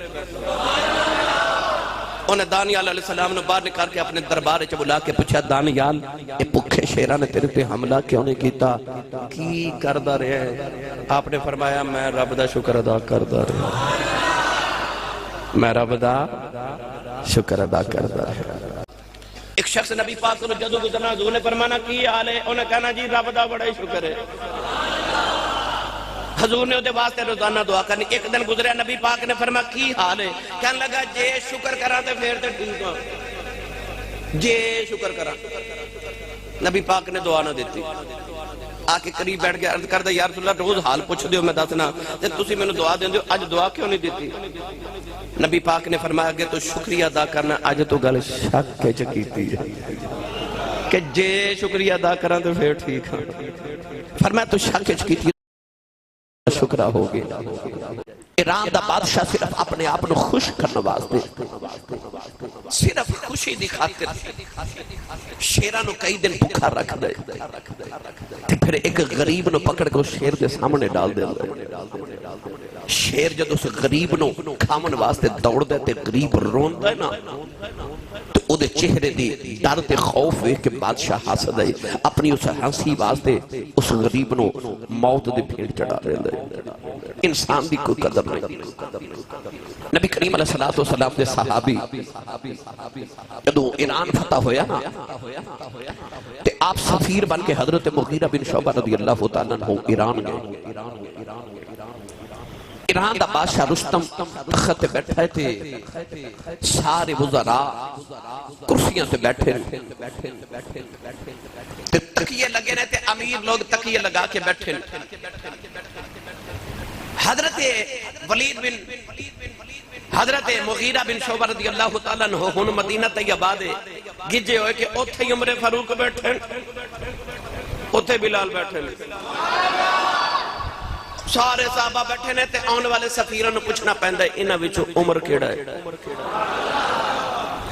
انہیں دانیال علیہ السلام نے باہر نکال کے اپنے دربار چ بلا کے پوچھا دانیال یہ بھکھے شیراں نے تیرے پہ حملہ کیوں نہیں کیتا کی کردا رہے ہیں آپ نے فرمایا میں رب دا شکر ادا کردا رہا میں رب دا شکر ادا کردا رہا ایک شخص نبی پاک کو جدو گزرنا حضور نے فرمانا کی حال ہے انہیں کہنا جی رب دا بڑا ہی شکر ہے حضور نے دے واسطے روزانہ دعا کرنی ایک دن گزریا نبی پاک نے فرمایا کی حال ہے کہنے لگا جے شکر کرا تے پھر تے ٹھیک ہو جے شکر کرا نبی پاک نے دعا نہ دیتی آکے قریب بیٹھ گیا عرض کردہ یا رسول اللہ روز حال پوچھ دیو میں دسنا تے تسی میں نے دعا دیں دیو آج دعا کیوں نہیں دیتی نبی پاک نے فرمایا کہ تو شکریہ ادا کرنا آج تو گل شک کے چکیتی ہے کہ جے شکریہ ادا کرنا تو پھر ٹھیک ہے فرمایا تو شک کے چکیتی شکرہ ہو گیا ایران دا بادشاہ صرف اپنے آپ نو خوش کرنا واسطے صرف خوشی دی خاطر شیرہ نو کئی دن بھکھا رکھ دے پھر ایک غریب نو پکڑ کو شیر دے سامنے ڈال دے شیر جد اس غریب نو کھامن واسطے دوڑ دے تے غریب رون دے نا تو او دے چہرے دی ڈر تے خوف وے کہ بادشاہ حاسد ہے اپنی اس ہنسی واسطے اس غریب نو موت دے بھیڑ چڑھا رہے دے انسان دی کوئی قدر نہیں نبی کریم علیہ السلام دے صحابی جدو ایران فتح ہویا نا تے آپ سفیر بن کے حضرت مغیرہ بن شعبہ رضی اللہ تعالیٰ عنہ ایران گئے ایران دا بادشاہ رستم تخت بیٹھے تھے سارے وزراء کرسیاں سے بیٹھے تکیے لگے رہے تھے امیر لوگ تکیے لگا کے بیٹھے حضرت ولید بن حضرت مغیرہ بن شعبہ رضی اللہ تعالیٰ عنہ ہن مدینہ طیبہ دے گجے ہوئے کہ اوتھے ہی عمر فاروق بیٹھے اوتھے بلال بیٹھے سارے صحابہ بیٹھے نے تے آن والے سفیروں نے پوچھنا پہندا ہے انہاں وچوں عمر کیڑا ہے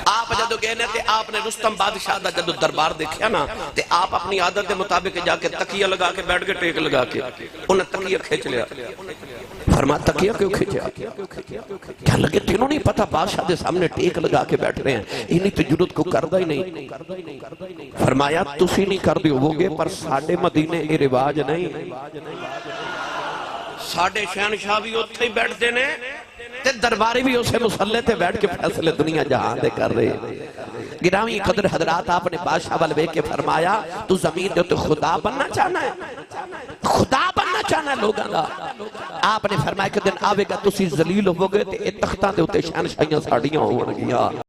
آپ جدو گئے نے تے آپ نے رستم بادشاہ دا جدو دربار دیکھیا نا تے آپ اپنی عادت دے مطابق جا کے تکیہ لگا کے بیٹھ کے ٹیک لگا کے انہیں تکیہ کھینچ لیا فرما تکیہ کیوں کھینچا کیا لگے تینوں نہیں پتا بادشاہ دے سامنے ٹیک لگا کے بیٹھ رہے ہیں انہی تجرد کو کردہ ہی نہیں فرمایا تسی نہیں کر دی ہوگے پر ساڑھے مدینے یہ رواج نہیں ساڑھے شہنشاہ بھی اتھے ہی بیٹھ دینے تے درباری بھی اسے مسلح تے بیٹھ کے فیصلے دنیا جہاں دے کر رہے گرامی قدر حضرات آپ نے بادشاہ والوے کے فرمایا تو زمین دے تو خدا بننا چاہنا ہے خدا بننا چاہنا ہے لوگاں دا آپ نے فرمایا کہ دن آوے گا تسی ذلیل ہو گئے تے تختہ دے ہوتے شہنشاہیاں ساڑیاں ہو گیا